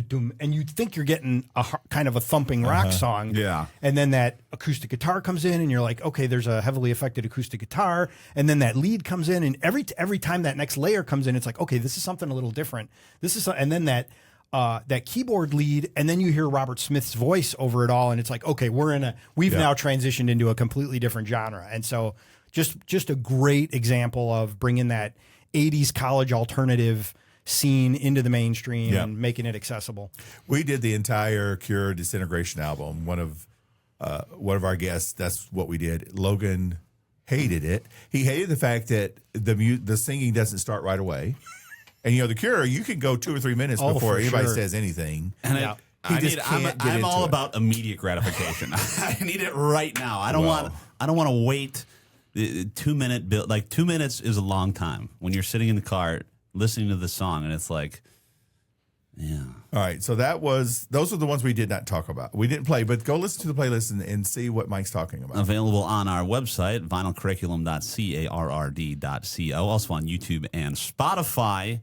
doom, and you think you're getting a kind of a thumping rock song. Yeah. And then that acoustic guitar comes in and you're like, okay, there's a heavily affected acoustic guitar. And then that lead comes in, and every time that next layer comes in, it's like, okay, this is something a little different. And then that keyboard lead, and then you hear Robert Smith's voice over it all, and it's like, okay, we've now transitioned into a completely different genre. And so just a great example of bringing that 80s college alternative scene into the mainstream and making it accessible. We did the entire Cure Disintegration album. One of our guests, that's what we did. Logan hated it. He hated the fact that the singing doesn't start right away. And The Cure, you can go 2 or 3 minutes before anybody says anything. And I'm all about immediate gratification. I need it right now. I don't want to wait. 2 minute build, like 2 minutes is a long time when you're sitting in the car listening to the song, and it's like, yeah. All right, so those are the ones we did not talk about. We didn't play, but go listen to the playlist and see what Mike's talking about. Available on our website, vinylcurriculum.carrd.co. Also on YouTube and Spotify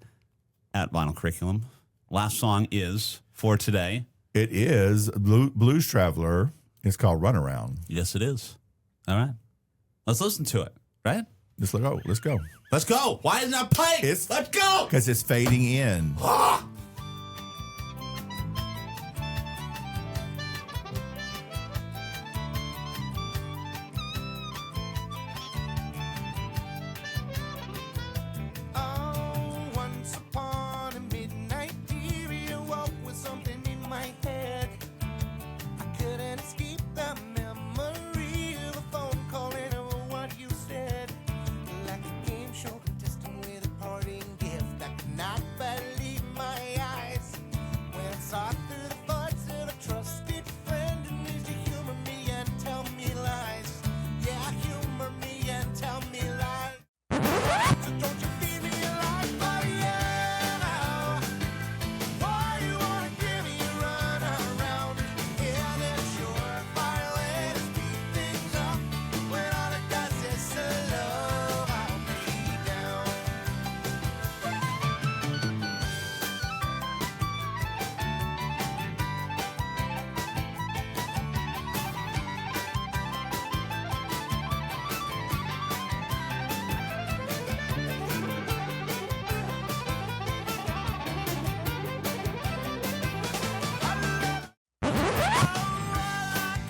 at Vinyl Curriculum. Last song is for today. It is Blues Traveler. It's called Runaround. Yes, it is. All right. Let's listen to it, right? Let's go. Let's go. Let's go. Why isn't that playing? Let's go. Because it's fading in. Once upon a midnight dear, you woke with something in my head. I couldn't escape the memory of a phone call and of what you said. Like a game show contestant with a parting gift. I could not believe my eyes when I saw through the thoughts of a trusted friend. And used to humor me and tell me lies. Yeah, humor me and tell me lies. So don't you feel me alive, Mariana? Why you wanna give me a run around? And it's your violin to speed things up when all it does is slow me down.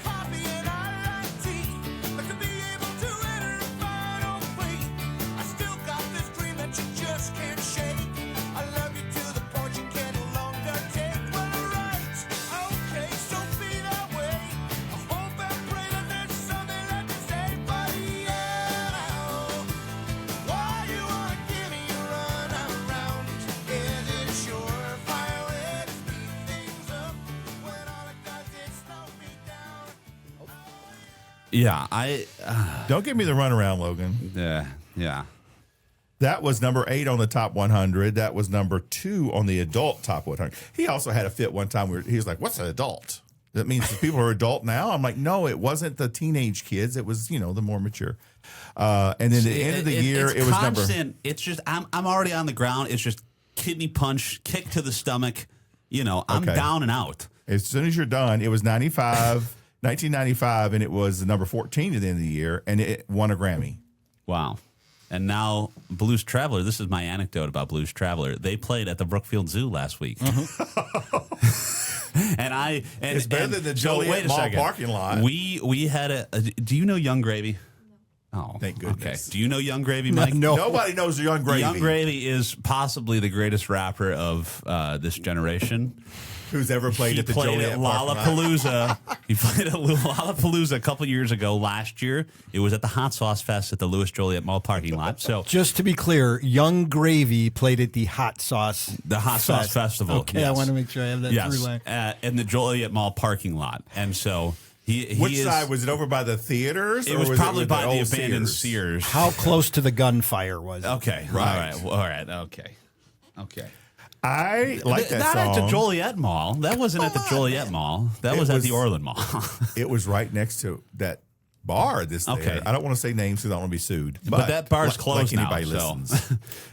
Coffee and I like tea, but to be able to enter a final plea, I still got this dream that you just can't shake. I love you to the point you can no longer take. Well, alright, okay, so be that way. I hope and pray that there's something left to say, but yeah, why you wanna give me a run around? Is it your violin to speed things up when all it does is slow me down? Yeah, Don't give me the runaround, Logan. yeah. That was number 8 on the top 100. That was number 2 on the adult top 100. He also had a fit one time where he was like, "What's an adult? That means the people are adult now?" I'm like, "No, it wasn't the teenage kids. It was, the more mature." And then at the end of the year, it was constant. It's just I'm already on the ground. It's just kidney punch, kick to the stomach. I'm Okay. down and out. As soon as you're done, it was 1995, and it was number 14 at the end of the year, and it won a Grammy. Wow. And now Blues Traveler, this is my anecdote about Blues Traveler. They played at the Brookfield Zoo last week. And It's better than the so Joliet wait a Mall second. parking lot. We had do you know Young Gravy? Oh, Thank goodness. Okay. Do you know Young Gravy, Mike? No. Nobody knows Young Gravy. Young Gravy is possibly the greatest rapper of this generation. Who's ever played He at the played Joliet at parking lot. Lollapalooza. He played at Lollapalooza a couple years ago. Last year, it was at the Hot Sauce Fest at the Louis Joliet Mall parking lot. So Just to be clear, Young Gravy played at the Hot Sauce Festival. Okay, yes. I want to make sure I have that through line. In the Joliet Mall parking lot. And so Which side? Was it over by the theaters? It or was probably with by the old abandoned Sears. How close to the gunfire was it? Okay. Right. All right. Okay. I like that Not song. at the Joliet Mall. That wasn't at the Joliet Mall. That was at the Orland Mall. It was right next to that bar. Okay. There. I don't want to say names because I don't want to be sued. But that bar's like closed now. anybody So. listens.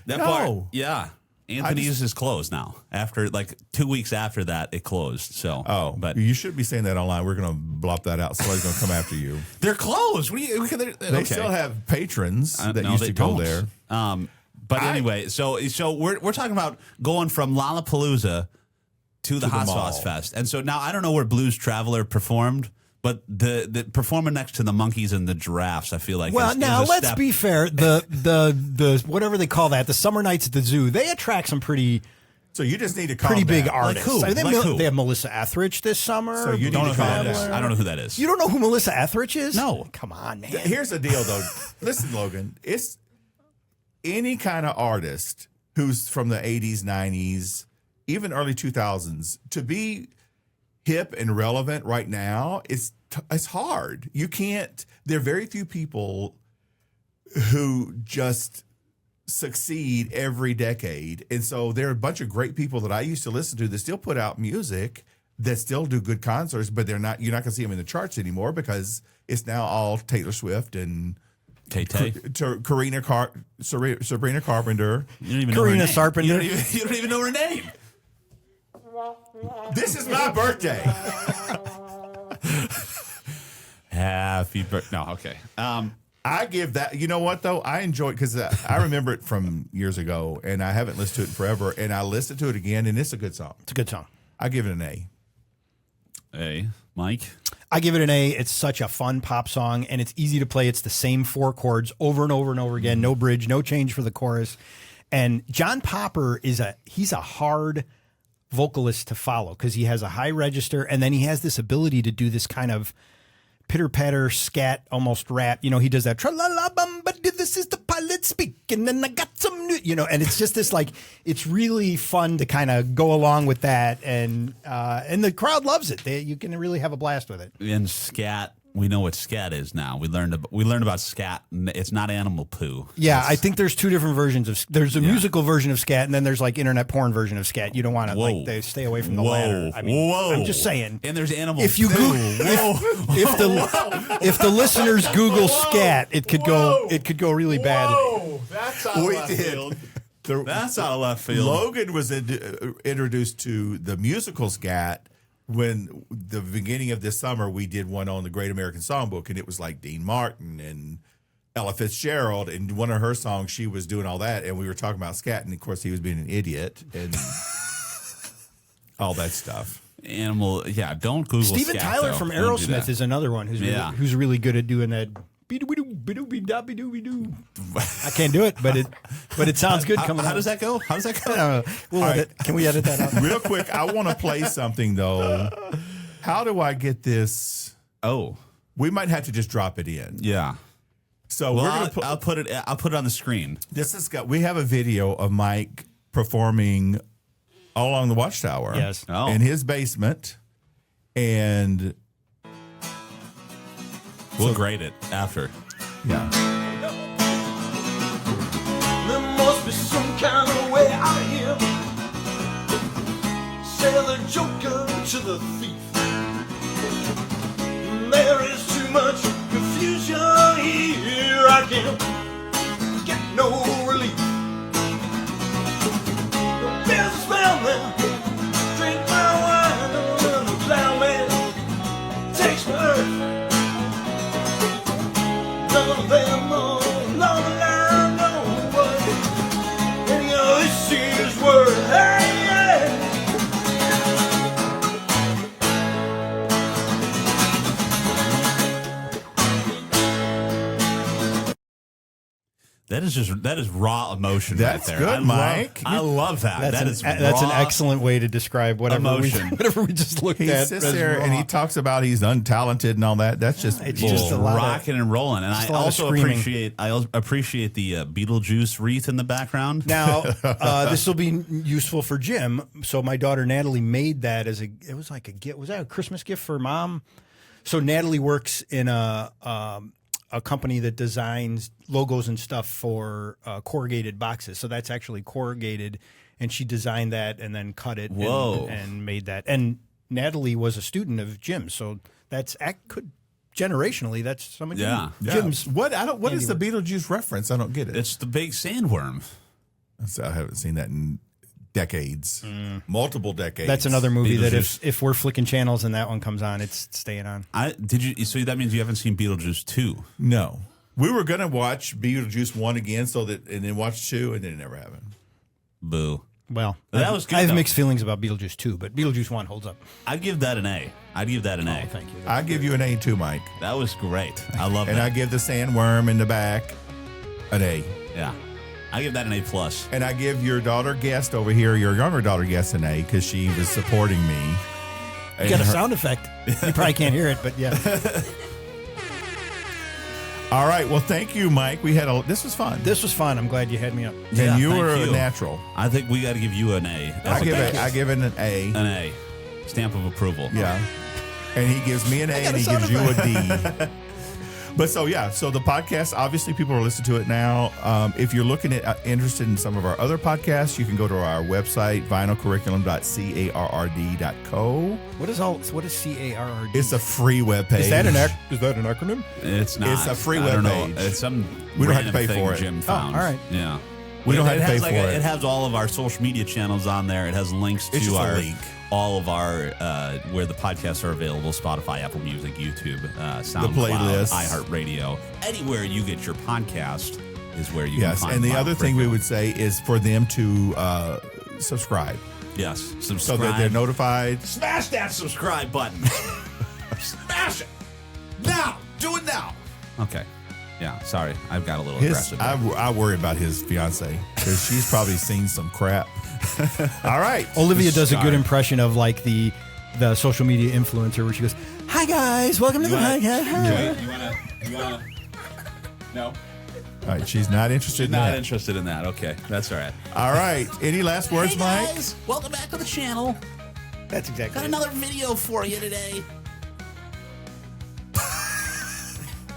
That No. bar, yeah. Anthony's is closed now. After 2 weeks after that, it closed. So, but you should be saying that online. We're going to blop that out. Somebody's going to come after you. they're closed. They still have patrons that no, used they to go don't. there. But anyway, so we're talking about going from Lollapalooza to the Hot mall. Sauce Fest, and so now I don't know where Blues Traveler performed, but the performing next to the monkeys and the giraffes, I feel like. Well, is now a let's step. be fair. The whatever they call that, the summer nights at the zoo, they attract some pretty So you just need to calm pretty big down. artists. who? I think Like who? they have Melissa Etheridge this summer. So you need Don't know to who calm that is. down. I don't know who that is. You don't know who Melissa Etheridge is? No. Come on, man. Here's the deal, though. Listen, Logan. It's any kind of artist who's from the 80s, 90s, even early 2000s, to be hip and relevant right now, it's hard. You can't. There are very few people who just succeed every decade. And so there are a bunch of great people that I used to listen to that still put out music, that still do good concerts, but you're not going to see them in the charts anymore because it's now all Taylor Swift and Tay-Tay. Sabrina Carpenter. You don't even know her Karina name. Sarpenter. You don't even know her name. This is my birthday. Happy birthday. No, okay. I give that, you know what, though? I enjoy it because I remember it from years ago, and I haven't listened to it in forever, and I listened to it again, and it's a good song. It's a good song. I give it an A. Hey, Mike. I give it an A. It's such a fun pop song, and it's easy to play. It's the same 4 chords over and over and over again. No bridge, no change for the chorus. And John Popper he's a hard vocalist to follow because he has a high register, and then he has this ability to do this kind of pitter-patter, scat, almost rap. You know, he does that, tra-la-la-bum, but this is the pilot speaking, and I got some new, and it's just this, like, it's really fun to kind of go along with that, and the crowd loves it. You can really have a blast with it. And scat, we know what scat is now. We learned about scat. It's not animal poo. Yeah, I think there's 2 different versions of. There's a musical version of scat, and then there's like internet porn version of scat. You don't want to they stay away from the latter. I mean, I'm just saying. And there's animal. If you poo. if the listeners Google scat, it could go really badly. That's out of left field. That's out of left field. Logan was introduced to the musical scat when the beginning of this summer we did one on the Great American Songbook, and it was like Dean Martin and Ella Fitzgerald, and one of her songs she was doing all that, and we were talking about scat, and of course he was being an idiot and all that stuff. Animal, yeah. Don't Google. Steven scat, Tyler though. from Don't do Aerosmith that. is another one who's really good at doing that. I can't do it, but it sounds good coming out. How does that go? How does that go? Can we edit that out? Real quick, I want to play something though. How do I get this? Oh, We might have to just drop it in. yeah. So Well, we're gonna put. I'll put it on the screen. We have a video of Mike performing all along the Watchtower. Yes. Oh. In his basement, and We'll grade it after. yeah. There must be some kind of way out of here. Sell the joker to the thief. There is too much confusion here. I can't get no relief. The businessman there drink my wine, and the clown man takes my earth. None of them are long line, no way. Any of this is worth, hey, yeah. That is raw emotion. That's right there. good, Mike. I love that. That's an raw excellent way to describe whatever we just looked He at. sits as there and raw. he talks about he's untalented and all that. That's just It's bull. just a lot of- rocking and rolling. And I a lot of also screaming. appreciate the Beetlejuice wreath in the background. Now, this will be useful for Jim. So my daughter Natalie made that it was like a gift. Was that a Christmas gift for mom? So Natalie works in a company that designs logos and stuff for corrugated boxes. So that's actually corrugated, and she designed that and then cut it. Whoa. And made that. And Natalie was a student of Jim's, so generationally that's some of Yeah. Jim's. What is the Beetlejuice reference? I don't get it. It's the big sandworm. I haven't seen that in decades, multiple decades. That's another movie that Beetlejuice. if we're flicking channels and that one comes on, it's staying on. So that means you haven't seen Beetlejuice 2. No, we were gonna watch Beetlejuice 1 again, and then watch 2, and then it never happened. Boo. Well, That was good, I have though. mixed feelings about Beetlejuice 2, but Beetlejuice 1 holds up. I'd give that an A. Thank you. I give you an A too, Mike, That was great. I love and that. I give the sandworm in the back an A. Yeah. I give that an A+. And I give your daughter guest over here, your younger daughter guest, an A because she was supporting me. You got a sound effect. You probably can't hear it, but yeah. All right. Well, thank you, Mike. This was fun. This was fun. I'm glad you had me up. And you thank were you. a natural. I think we got to give you an A. I give it an A. An A. Stamp of approval. Yeah. And he gives me an A and he gives you a D. But so the podcast, obviously people are listening to it now. If you're interested in some of our other podcasts, you can go to our website, vinylcurriculum.carrd.co. What is CARRD? It's a free webpage. Is that an acronym? It's not. It's a free I don't know. webpage. It's some We don't have to random pay thing for it. Jim found. all right. Yeah. We don't have to pay has for it. It has all of our social media channels on there. It has links It's to just a our link. all of our where the podcasts are available: Spotify, Apple Music, YouTube, SoundCloud, playlists. iHeartRadio. Anywhere you get your podcast is where you can find. And the Vinyl other thing we Curriculum. would say is for them to subscribe Yes, subscribe. so that they're notified. Smash that subscribe button. Smash it now. Do it now. Okay. Yeah. Sorry, I've got a little aggressive. I worry about his fiance because she's probably seen some crap. All right. Olivia does a Scar. good impression of like the social media influencer where she goes, "Hi guys, welcome to the podcast." You wanna? No. All right. She's not interested in Not that. interested in that. Okay, that's all right. All right. Any last words, Hey Mike? guys, welcome back to the channel. That's exactly Got it. another video for you today.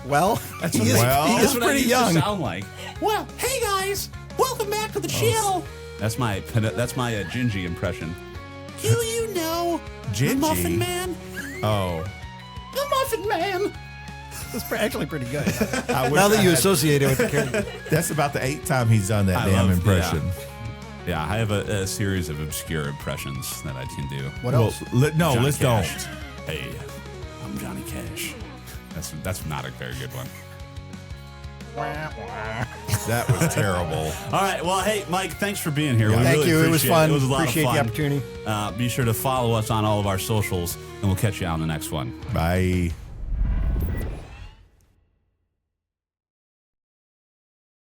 Well, he is, Well- he That's is what I pretty used young. to sound like. Well, hey guys, welcome back to the channel. That's my Gingy impression. Do you know Gingy? the Muffin Man? Oh. The Muffin Man. That's actually pretty good. I wish Now that I you had- associate it with the character. That's about the 8th time he's done that I damn love- impression. Yeah, I have a series of obscure impressions that I can do. What Well, else? Johnny let's Cash. don't. Hey, I'm Johnny Cash. That's not a very good one. That was terrible. All right. Well, hey, Mike, thanks for being here. Yeah. We Thank really you. It was appreciate fun. It was a lot Appreciate of the fun. opportunity. Be sure to follow us on all of our socials, and we'll catch you on the next one. Bye.